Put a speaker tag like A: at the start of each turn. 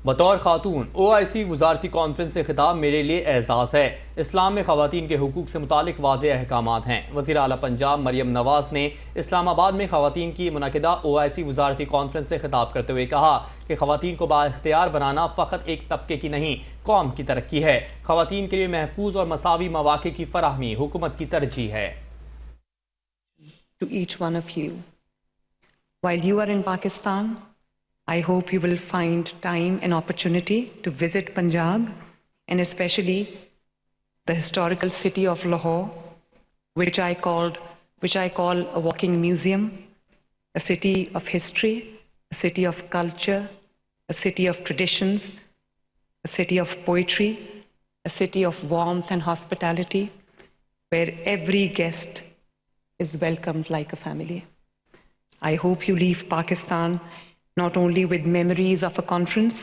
A: बतौर खातून OIC वजारती conference से खिताब मेरे लिए एजाज़ है। इस्लाम में ख़वातीन के हुकूक से मुतालिक वाज़ेह अहकामात हैं। वज़ीर आला पंजाब मरियम नवाज़ ने इस्लामाबाद में ख़वातीन की मुनक़िदा OIC वजारती कॉन्फ्रेंस से खिताब करते हुए कहा कि ख़वातीन को बाइख्तियार बनाना फ़कत एक तबके की नहीं, कौम की तरक्की है। ख़वातीन के लिए महफूज और मसावी मौक़े की फराहमी हुकूमत की तरजीह है।
B: To each one of you, while you are in Pakistan, I hope you will find time and opportunity to visit Punjab, and especially the historical city of Lahore, which I call a walking museum, a city of history, a city of culture, a city of traditions, a city of poetry, a city of warmth and hospitality, where every guest is welcomed like a family. I hope you leave Pakistan not only with memories of a conference,